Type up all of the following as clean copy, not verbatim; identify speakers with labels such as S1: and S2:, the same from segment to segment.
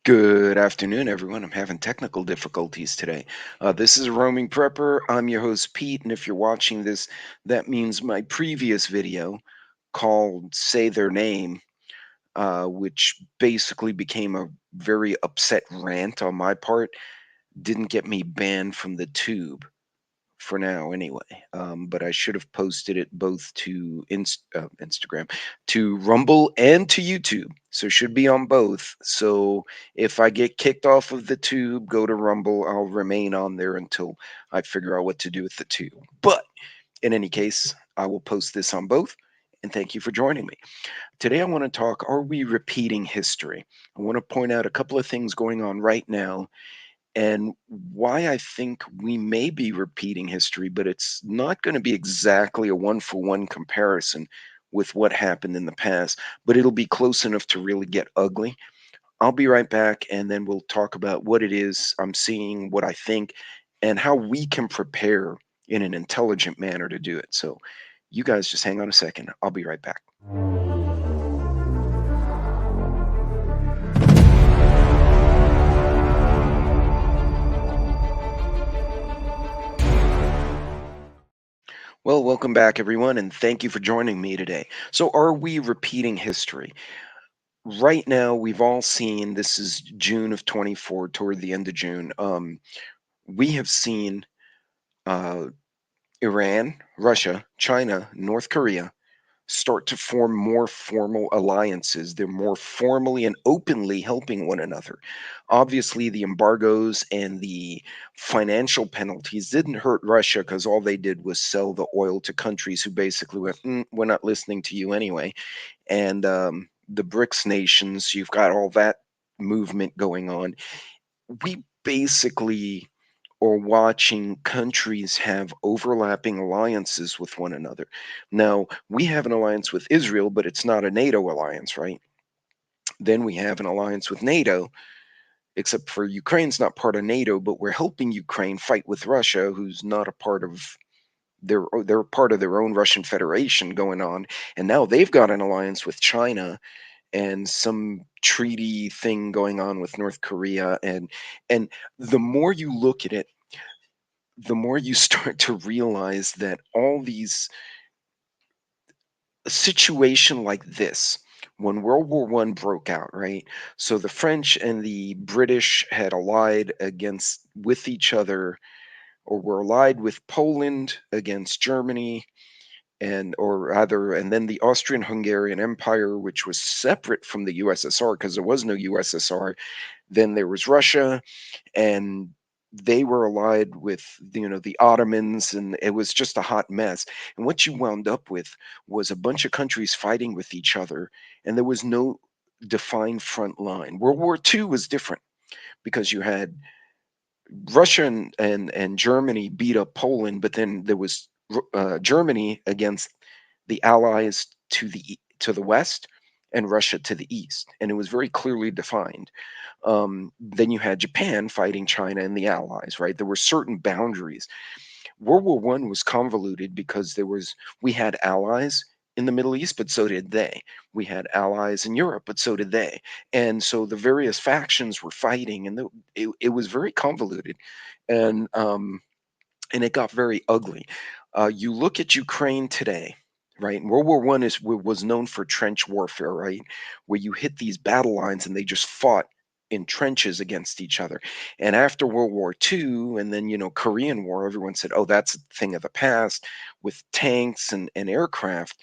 S1: Good afternoon, everyone. I'm having technical difficulties today. This is a roaming prepper. I'm your host, Pete, and if you're watching this, that means my previous video called Say Their Name, which basically became a very upset rant on my part, didn't get me banned from the tube for now anyway. But I should have posted it both to Instagram, to Rumble, and to YouTube. So it should be on both. So if I get kicked off of the tube, go to Rumble. I'll remain on there until I figure out what to do with the tube. But in any case, I will post this on both. And thank you for joining me. Today, I want to talk, are we repeating history? I want to point out a couple of things going on right now and why I think we may be repeating history, but it's not going to be exactly a one for one comparison with what happened in the past, but it'll be close enough to really get ugly. I'll be right back, and then we'll talk about what it is I'm seeing, what I think, and how we can prepare in an intelligent manner to do it. So, you guys just hang on a second. I'll be right back. Well, welcome back, everyone, and thank you for joining me today. So, are we repeating history? Right now, we've all seen, this is June of 24, toward the end of June. We have seen uh, Iran, Russia, China, North Korea start to form more formal alliances. They're more formally and openly helping one another. Obviously, the embargoes and the financial penalties didn't hurt Russia because all they did was sell the oil to countries who basically went, we're not listening to you anyway. And the BRICS nations, you've got all that movement going on. We basically are watching countries have overlapping alliances with one another. Now, we have an alliance with Israel, but it's not a NATO alliance, right? Then we have an alliance with NATO, except for Ukraine's not part of NATO, but we're helping Ukraine fight with Russia, who's not a part of they're part of their own Russian Federation going on, and now they've got an alliance with China and some treaty thing going on with North Korea, and the more you look at it, the more you start to realize that all these a situation like this, when World War One broke out, right? So the French and the British had allied against with each other, or were allied with Poland against Germany, and or rather, and then the Austrian-Hungarian Empire, which was separate from the USSR because there was no USSR. Then there was Russia, and they were allied with the Ottomans, and it was just a hot mess. And what you wound up with was a bunch of countries fighting with each other, and there was no defined front line. World War II was different because you had Russia and Germany beat up Poland, but then there was Germany against the Allies to the west and Russia to the east, and it was very clearly defined. Then you had Japan fighting China and the Allies, right? There were certain boundaries. World War One was convoluted because we had allies in the Middle East, but so did they. We had allies in Europe, but so did they. And so the various factions were fighting, and it was very convoluted, and um, and it got very ugly. You look at Ukraine today, right? World War One was known for trench warfare, right, where you hit these battle lines and they just fought in trenches against each other. And after World War Two, and then Korean War, everyone said, "Oh, that's a thing of the past." With tanks and aircraft,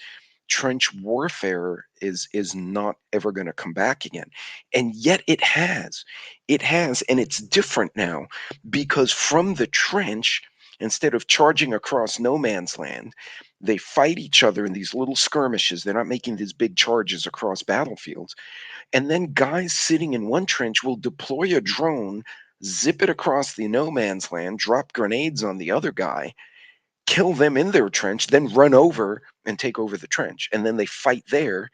S1: trench warfare is not ever going to come back again, and yet it has, and it's different now because from the trench, instead of charging across no man's land, they fight each other in these little skirmishes. They're not making these big charges across battlefields. And then guys sitting in one trench will deploy a drone, zip it across the no man's land, drop grenades on the other guy, kill them in their trench, then run over and take over the trench. And then they fight there.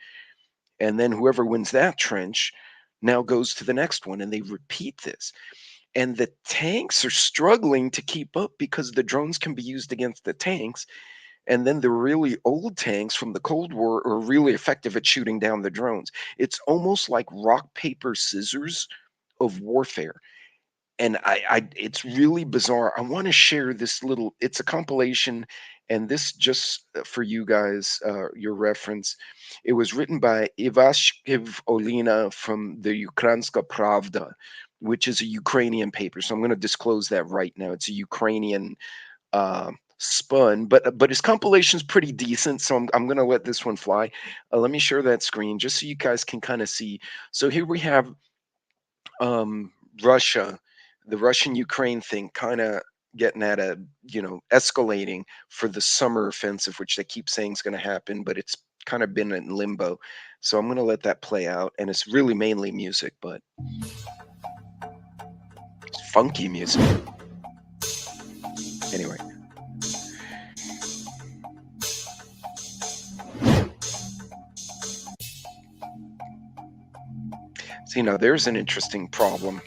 S1: And then whoever wins that trench now goes to the next one. And they repeat this. And the tanks are struggling to keep up because the drones can be used against the tanks. And then the really old tanks from the Cold War are really effective at shooting down the drones. It's almost like rock, paper, scissors of warfare. And it's really bizarre. I want to share this little. It's a compilation, and this just for you guys, your reference. It was written by Ivashkiv Olina from the Ukrainska Pravda, which is a Ukrainian paper. So I'm going to disclose that right now. It's a Ukrainian spun, but his compilation's pretty decent. So I'm going to let this one fly. Let me share that screen just so you guys can kind of see. So here we have um, Russia, the Russian Ukraine thing, kind of getting at a, escalating for the summer offensive, which they keep saying is going to happen, but it's kind of been in limbo. So I'm going to let that play out. And it's really mainly music, but it's funky music. Anyway, see, now there's an interesting problem.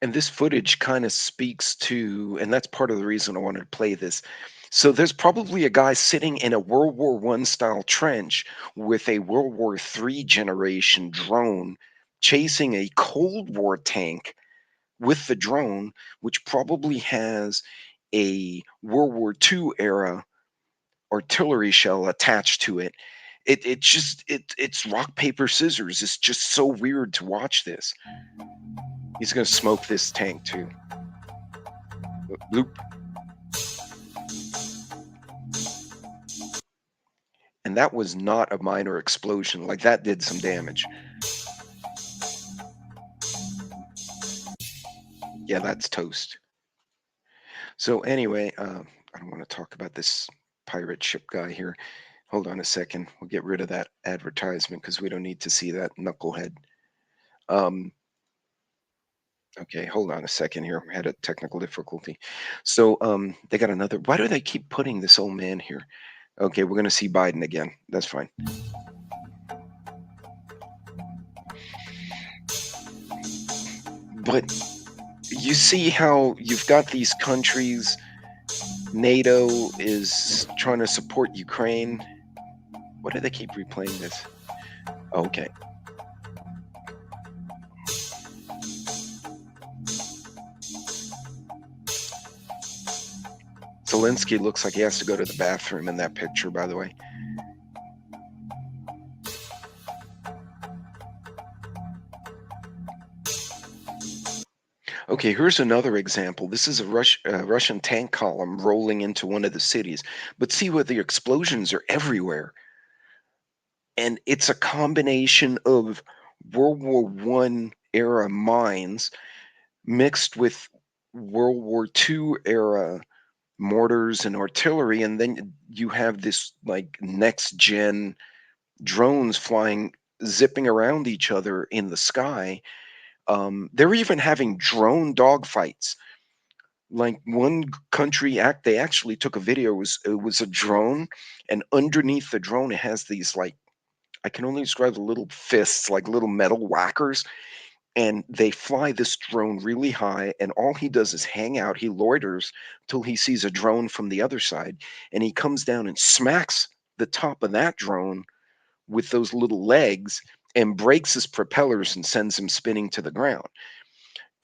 S1: And this footage kind of speaks to, and that's part of the reason I wanted to play this. So there's probably a guy sitting in a World War One style trench with a World War Three generation drone chasing a Cold War tank with the drone, which probably has a World War Two era artillery shell attached to it. It's rock paper scissors. It's just so weird to watch this. He's gonna smoke this tank too. Bloop. And that was not a minor explosion, like, that did some damage. Yeah, that's toast. So, anyway, I don't wanna talk about this pirate ship guy here. Hold on a second. We'll get rid of that advertisement because we don't need to see that knucklehead. Um, okay, hold on a second here. I had a technical difficulty. So, they got another why do they keep putting this old man here? Okay, we're gonna see Biden again. That's fine. But you see how you've got these countries. NATO is trying to support Ukraine. Why do they keep replaying this? Okay. Zelensky looks like he has to go to the bathroom in that picture, by the way. Okay, here's another example. This is a Russian tank column rolling into one of the cities. But see what the explosions are everywhere. And it's a combination of World War One era mines mixed with World War Two era mortars and artillery, and then you have this like next gen drones flying, zipping around each other in the sky. They're even having drone dogfights. Like one country act, they actually took a video. It was a drone, and underneath the drone, it has these like I can only describe the little fists, like little metal whackers, and they fly this drone really high, and all he does is hang out. He loiters till he sees a drone from the other side, and he comes down and smacks the top of that drone with those little legs and breaks his propellers and sends him spinning to the ground.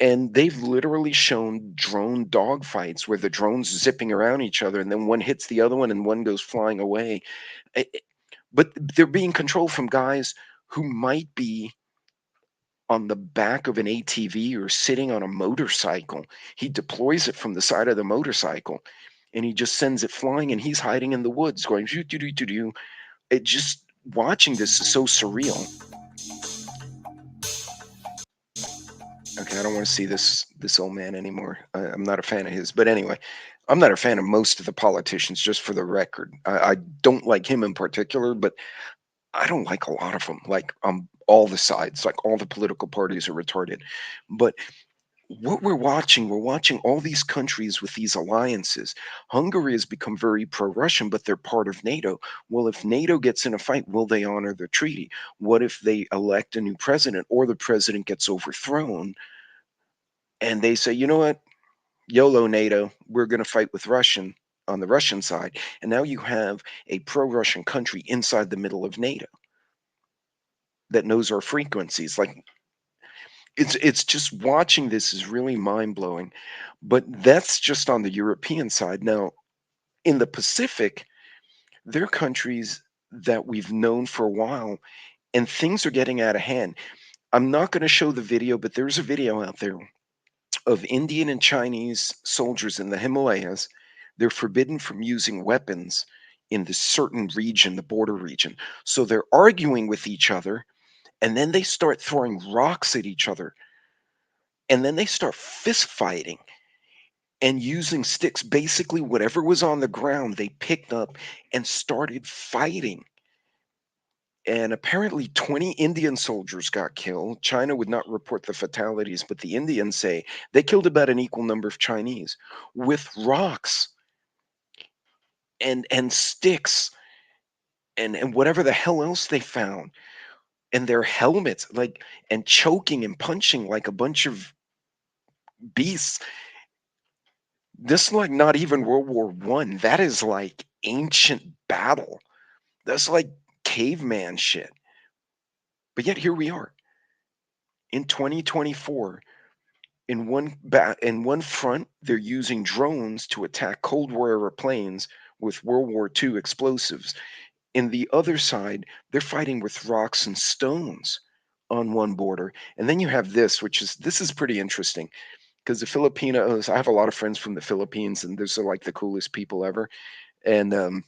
S1: And they've literally shown drone dogfights where the drones zipping around each other, and then one hits the other one and one goes flying away. But they're being controlled from guys who might be on the back of an ATV or sitting on a motorcycle. He deploys it from the side of the motorcycle and he just sends it flying, and he's hiding in the woods going doo doo doo doo doo. It just watching this is so surreal. Okay, I don't want to see this old man anymore. I'm not a fan of his. But anyway, I'm not a fan of most of the politicians, just for the record. I don't like him in particular, but I don't like a lot of them. Like all the sides, like all the political parties are retarded. But what we're watching all these countries with these alliances. Hungary has become very pro-Russian, but they're part of NATO. Well, if NATO gets in a fight, will they honor the treaty? What if they elect a new president or the president gets overthrown and they say, you know what, YOLO NATO, we're going to fight with Russian on the Russian side. And now you have a pro-Russian country inside the middle of NATO that knows our frequencies. Like it's just watching this is really mind-blowing. But that's just on the European side. Now, in the Pacific, there are countries that we've known for a while, and things are getting out of hand. I'm not going to show the video, but there's a video out there of Indian and Chinese soldiers in the Himalayas. They're forbidden from using weapons in this certain region, the border region. So they're arguing with each other, and then they start throwing rocks at each other, and then they start fist fighting and using sticks. Basically, whatever was on the ground, they picked up and started fighting. And apparently, 20 Indian soldiers got killed. China would not report the fatalities, but the Indians say they killed about an equal number of Chinese with rocks and sticks and whatever the hell else they found, and their helmets, like, and choking and punching like a bunch of beasts. This is like not even World War I. That is like ancient battle. That's like caveman shit. But yet here we are in 2024. In one front, they're using drones to attack Cold War era planes with World War II explosives. In the other side, they're fighting with rocks and stones on one border. And then you have this, this is pretty interesting because the Filipinos, I have a lot of friends from the Philippines, and these are like the coolest people ever. And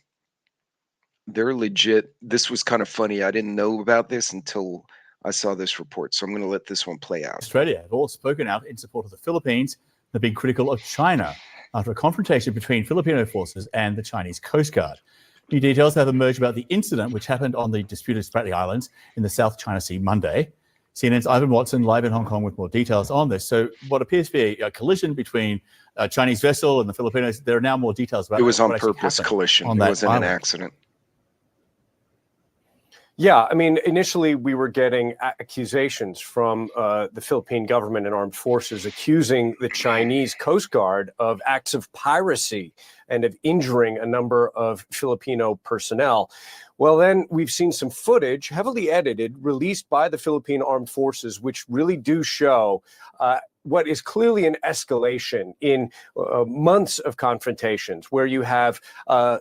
S1: they're legit. This was kind of funny. I didn't know about this until I saw this report. So I'm going to let this one play out.
S2: Australia have all spoken out in support of the Philippines. They've been critical of China after a confrontation between Filipino forces and the Chinese Coast Guard. New details have emerged about the incident, which happened on the disputed Spratly Islands in the South China Sea Monday. CNN's Ivan Watson live in Hong Kong with more details on this. So what appears to be a collision between a Chinese vessel and the Filipinos, there are now more details about
S1: it. Was on
S2: what
S1: purpose collision.
S2: On
S1: it
S2: that
S1: wasn't
S2: island.
S1: An accident.
S3: Yeah, I mean, initially we were getting accusations from the Philippine government and armed forces accusing the Chinese Coast Guard of acts of piracy and of injuring a number of Filipino personnel. Well, then we've seen some footage, heavily edited, released by the Philippine Armed Forces, which really do show what is clearly an escalation in months of confrontations, where you have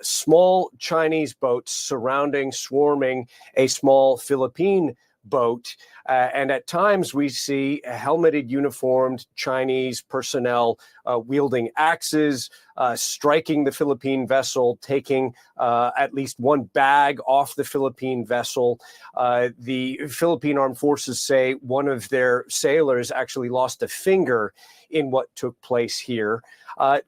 S3: small Chinese boats swarming a small Philippine boat. And at times we see helmeted, uniformed Chinese personnel wielding axes, striking the Philippine vessel, taking at least one bag off the Philippine vessel. The Philippine Armed Forces say one of their sailors actually lost a finger in what took place here.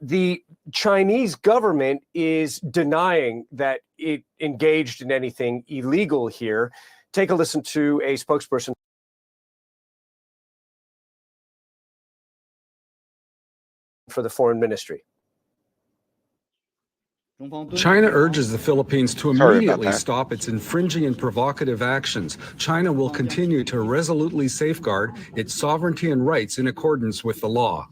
S3: The Chinese government is denying that it engaged in anything illegal here. Take a listen to a spokesperson for the foreign ministry.
S4: China urges the Philippines to immediately stop its infringing and provocative actions. China will continue to resolutely safeguard its sovereignty and rights in accordance with the law.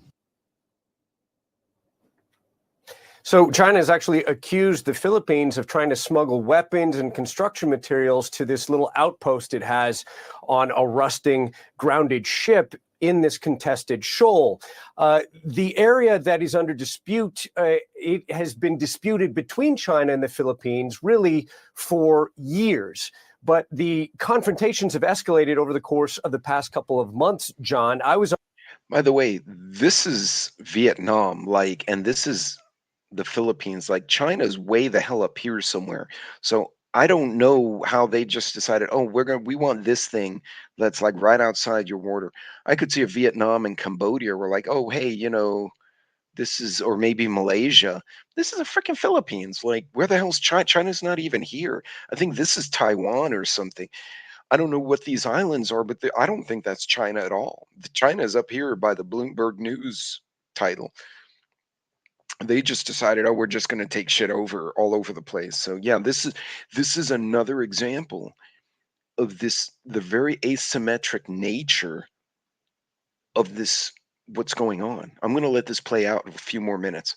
S3: So China has actually accused the Philippines of trying to smuggle weapons and construction materials to this little outpost it has on a rusting, grounded ship in this contested shoal. The area that is under dispute, it has been disputed between China and the Philippines really for years. But the confrontations have escalated over the course of the past couple of months, John.
S1: By the way, this is Vietnam, and this is the Philippines. Like, China's way the hell up here somewhere. So I don't know how they just decided, oh, we want this thing that's like right outside your border. I could see a Vietnam and Cambodia were like, oh, hey, this is, or maybe Malaysia. This is a freaking Philippines. Like, where the hell's China? China's not even here. I think this is Taiwan or something. I don't know what these islands are, but I don't think that's China at all. China is up here by the Bloomberg News title. They just decided, oh, we're just going to take shit over all over the place. So yeah, this is another example of the very asymmetric nature of this, what's going on. I'm going to let this play out a few more minutes.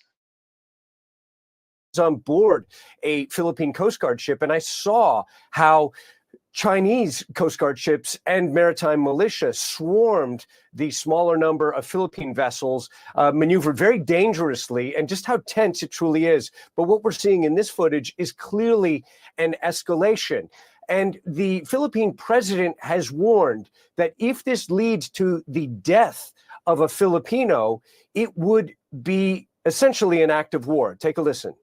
S3: On board a Philippine Coast Guard ship, and I saw how Chinese Coast Guard ships and maritime militia swarmed the smaller number of Philippine vessels, maneuvered very dangerously, and just how tense it truly is. But what we're seeing in this footage is clearly an escalation. And the Philippine president has warned that if this leads to the death of a Filipino, it would be essentially an act of war. Take a listen.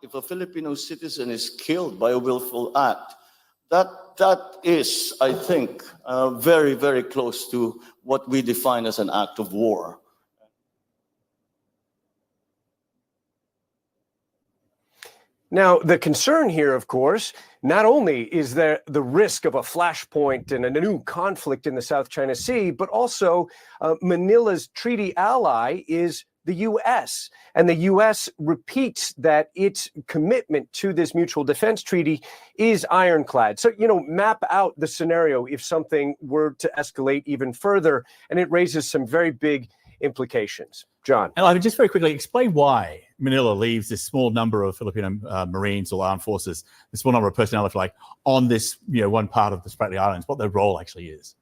S5: If a Filipino citizen is killed by a willful act, that is, I think, very, very close to what we define as an act of war.
S3: Now, the concern here, of course, not only is there the risk of a flashpoint and a new conflict in the South China Sea, but also Manila's treaty ally is the U.S. And the U.S. repeats that its commitment to this mutual defense treaty is ironclad. So, map out the scenario if something were to escalate even further, and it raises some very big implications. John.
S2: And I would just very quickly explain why Manila leaves this small number of Filipino Marines or armed forces, the small number of personnel, if you like, on this one part of the Spratly Islands, what their role actually is.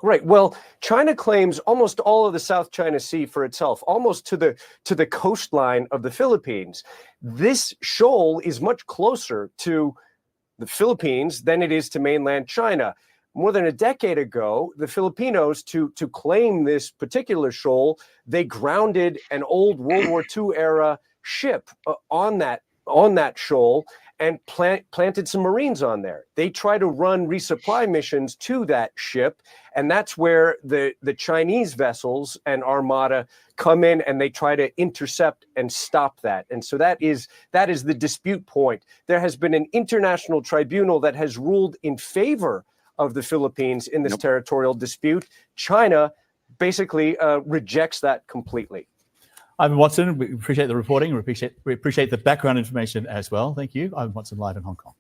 S3: Right. Well, China claims almost all of the South China Sea for itself, almost to the coastline of the Philippines. This shoal is much closer to the Philippines than it is to mainland China. More than a decade ago, the Filipinos, to claim this particular shoal, they grounded an old World War II era ship on that shoal and planted some Marines on there. They try to run resupply missions to that ship, and that's where the Chinese vessels and armada come in, and they try to intercept and stop that. And so that is the dispute point. There has been an international tribunal that has ruled in favor of the Philippines in this territorial dispute. China basically rejects that completely.
S2: Ivan Watson, we appreciate the reporting. We appreciate the background information as well. Thank you. Ivan Watson, live in Hong Kong.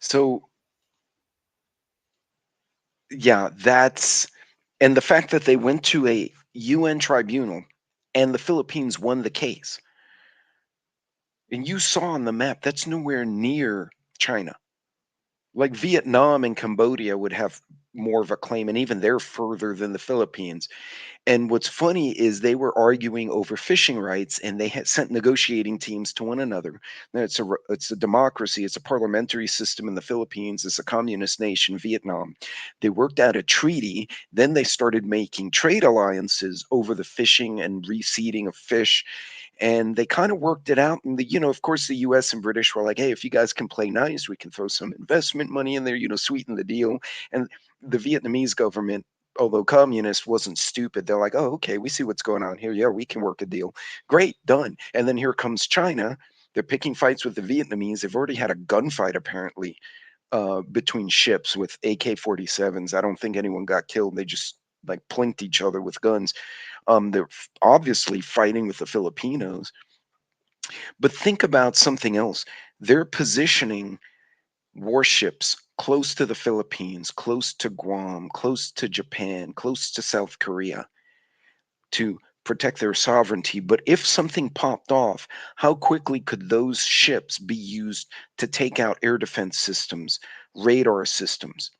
S1: So, yeah, and the fact that they went to a UN tribunal and the Philippines won the case. And you saw on the map, that's nowhere near China. Like Vietnam and Cambodia would have more of a claim, and even they're further than the Philippines. And what's funny is they were arguing over fishing rights, and they had sent negotiating teams to one another. Now, it's a democracy, it's a parliamentary system in the Philippines, it's a communist nation, Vietnam. They worked out a treaty, then they started making trade alliances over the fishing and reseeding of fish. And they kind of worked it out. And of course, the US and British were like, hey, if you guys can play nice, we can throw some investment money in there, sweeten the deal. And the Vietnamese government, although communist, wasn't stupid. They're like, oh, okay, we see what's going on here. Yeah, we can work a deal. Great, done. And then here comes China. They're picking fights with the Vietnamese. They've already had a gunfight, apparently, between ships with AK-47s. I don't think anyone got killed. They just like plinked each other with guns. They're obviously fighting with the Filipinos. But think about something else. They're positioning warships close to the Philippines, close to Guam, close to Japan, close to South Korea to protect their sovereignty. But if something popped off, how quickly could those ships be used to take out air defense systems, radar systems,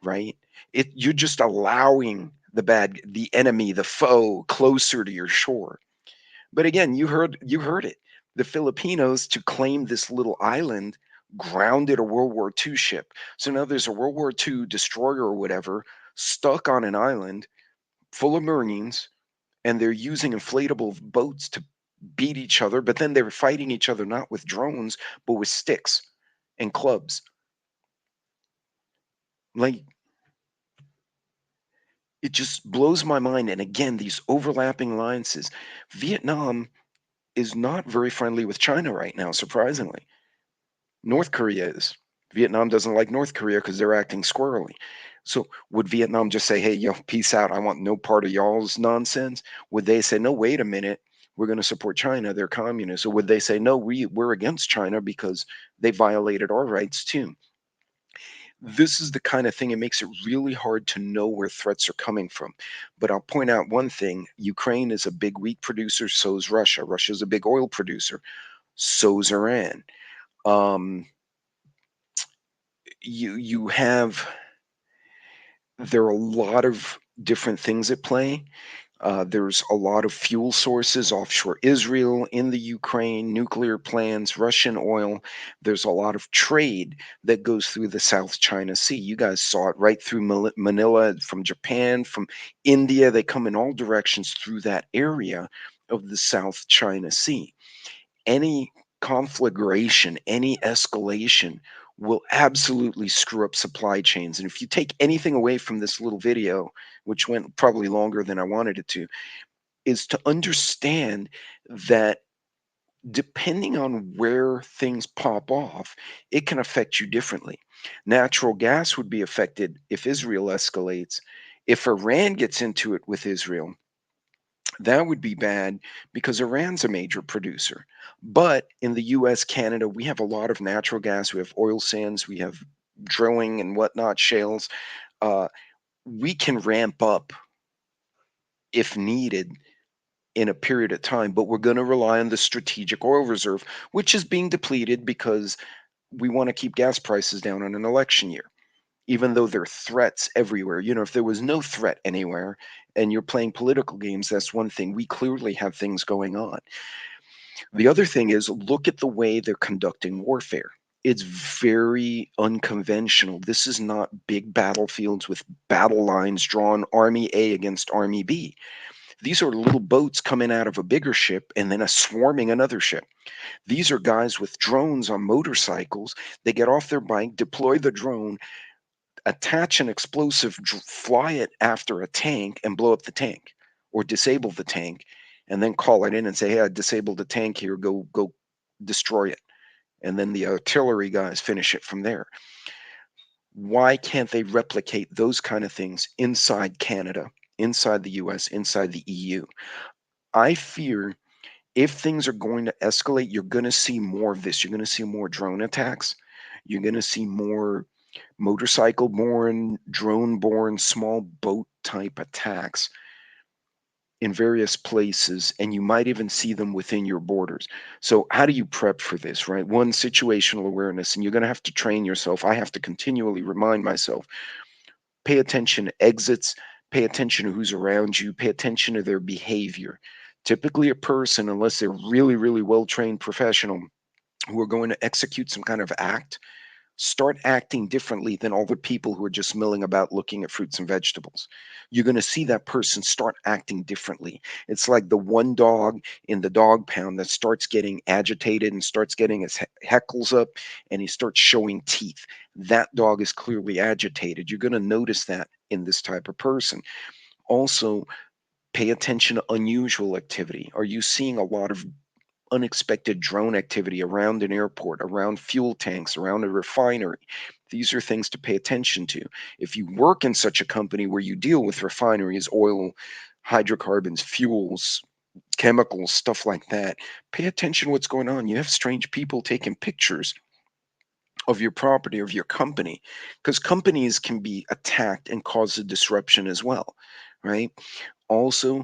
S1: right? You're just allowing the enemy, the foe closer to your shore. But again, you heard it. The Filipinos, to claim this little island, grounded a World War II ship. So now there's a World War II destroyer or whatever stuck on an island full of Marines, and they're using inflatable boats to beat each other, but then they're fighting each other not with drones, but with sticks and clubs. Like, it just blows my mind. And again, these overlapping alliances. Vietnam is not very friendly with China right now, surprisingly. North Korea is. Vietnam doesn't like North Korea because they're acting squirrely. So would Vietnam just say, "Hey, yo, peace out. I want no part of y'all's nonsense"? Would they say, "No, wait a minute. We're going to support China. They're communists"? Or would they say, "No, we're against China because they violated our rights too"? This is the kind of thing, it makes it really hard to know where threats are coming from. But I'll point out one thing: Ukraine is a big wheat producer, so is Russia. Russia's a big oil producer, so's Iran. Um, you have there are a lot of different things at play. There's a lot of fuel sources offshore Israel, in the Ukraine, nuclear plants, Russian oil. There's a lot of trade that goes through the South China Sea. You guys saw it right through Manila, from Japan, from India. They come in all directions through that area of the South China Sea. Any conflagration, any escalation will absolutely screw up supply chains. And if you take anything away from this little video, which went probably longer than I wanted it to, is to understand that depending on where things pop off, it can affect you differently. Natural gas would be affected if Israel escalates. If Iran gets into it with Israel, that would be bad because Iran's a major producer. But in the US, Canada, we have a lot of natural gas, we have oil sands, we have drilling and whatnot, shales. Uh, we can ramp up if needed in a period of time, but we're going to rely on the strategic oil reserve, which is being depleted because we want to keep gas prices down on an election year, even though there are threats everywhere. You know, if there was no threat anywhere and you're playing political games, that's one thing. We clearly have things going on. The other thing is, look at the way they're conducting warfare. It's very unconventional. This is not big battlefields with battle lines drawn, Army A against Army B. These are little boats coming out of a bigger ship and then a swarming another ship. These are guys with drones on motorcycles. They get off their bike, deploy the drone, attach an explosive, fly it after a tank, and blow up the tank or disable the tank, and then call it in and say, "Hey, I disabled the tank here. Go destroy it." And then the artillery guys finish it from there. Why can't they replicate those kind of things inside Canada, inside the US, inside the EU? I fear if things are going to escalate, you're going to see more of this. You're going to see more drone attacks. You're going to see more motorcycle borne, drone borne, small boat type attacks in various places, and you might even see them within your borders. So, how do you prep for this, right? One, situational awareness, and you're going to have to train yourself. I have to continually remind myself, pay attention to exits, pay attention to who's around you, pay attention to their behavior. Typically, a person, unless they're really, really well trained professional, who are going to execute some kind of act, start acting differently than all the people who are just milling about looking at fruits and vegetables. You're going to see that person start acting differently. It's like the one dog in the dog pound that starts getting agitated and starts getting his heckles up and he starts showing teeth. That dog is clearly agitated. You're going to notice that in this type of person. Also, pay attention to unusual activity. Are you seeing a lot of unexpected drone activity around an airport, around fuel tanks, around a refinery? These are things to pay attention to. If you work in such a company where you deal with refineries, oil, hydrocarbons, fuels, chemicals, stuff like that, pay attention to what's going on. You have strange people taking pictures of your property, of your company, because companies can be attacked and cause a disruption as well, right? Also,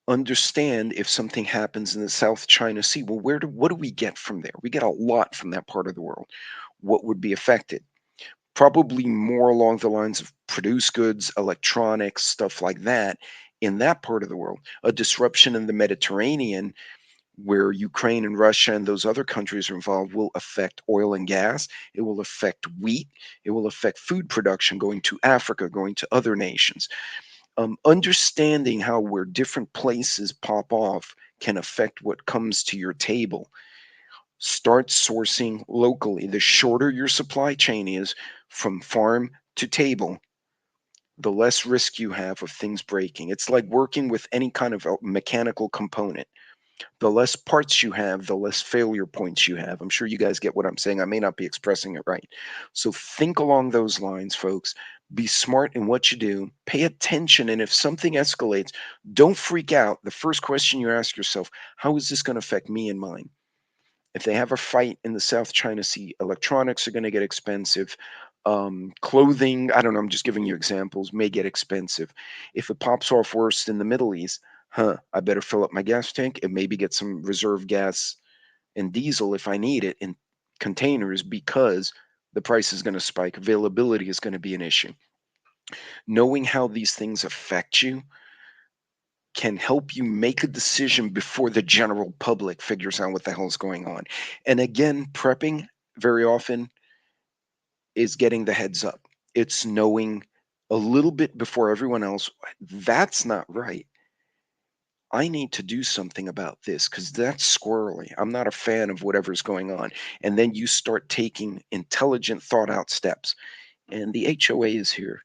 S1: understand if something happens in the South China Sea. Well, what do we get from there? We get a lot from that part of the world. What would be affected? Probably more along the lines of produced goods, electronics, stuff like that in that part of the world. A disruption in the Mediterranean, where Ukraine and Russia and those other countries are involved, will affect oil and gas. It will affect wheat. It will affect food production going to Africa, going to other nations. Understanding how where different places pop off can affect what comes to your table. Start sourcing locally. The shorter your supply chain is from farm to table, the less risk you have of things breaking. It's like working with any kind of a mechanical component. The less parts you have, the less failure points you have. I'm sure you guys get what I'm saying. I may not be expressing it right. So think along those lines, folks. Be smart in what you do. Pay attention. And if something escalates, don't freak out. The first question you ask yourself, how is this going to affect me and mine? If they have a fight in the South China Sea, electronics are going to get expensive. Clothing, I don't know, I'm just giving you examples, may get expensive. If it pops off worse in the Middle East, I better fill up my gas tank and maybe get some reserve gas and diesel if I need it in containers because the price is going to spike. Availability is going to be an issue. Knowing how these things affect you can help you make a decision before the general public figures out what the hell's going on. And again, prepping very often is getting the heads up. It's knowing a little bit before everyone else, that's not right. I need to do something about this because that's squirrely. I'm not a fan of whatever's going on. And then you start taking intelligent, thought out steps. And the HOA is here.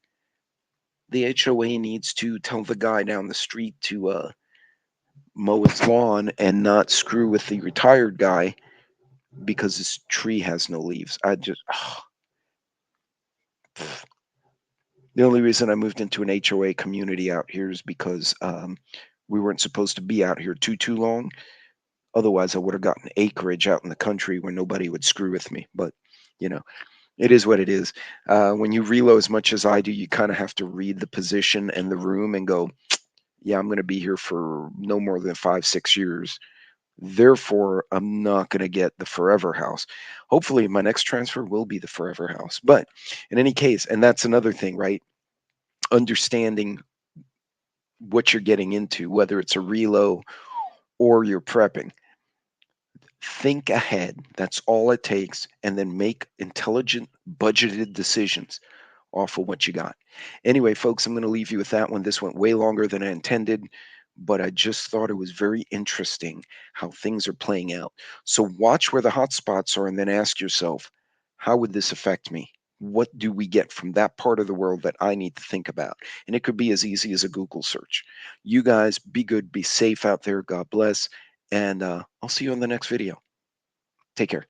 S1: The HOA needs to tell the guy down the street to mow his lawn and not screw with the retired guy because his tree has no leaves. I just, the only reason I moved into an HOA community out here is because we weren't supposed to be out here too long. Otherwise, I would have gotten acreage out in the country where nobody would screw with me. But, you know, it is what it is. When you relo as much as I do, you kind of have to read the position and the room and go, yeah, I'm going to be here for no more than 5, 6 years. Therefore, I'm not going to get the forever house. Hopefully, my next transfer will be the forever house. But in any case, and that's another thing, right? Understanding what you're getting into, whether it's a relo or you're prepping. Think ahead. That's all it takes. And then make intelligent, budgeted decisions off of what you got. Anyway, folks, I'm going to leave you with that one. This went way longer than I intended, but I just thought it was very interesting how things are playing out. So watch where the hot spots are and then ask yourself, how would this affect me? What do we get from that part of the world that I need to think about? And it could be as easy as a Google search. You guys be good, be safe out there. God bless. And I'll see you in the next video. Take care.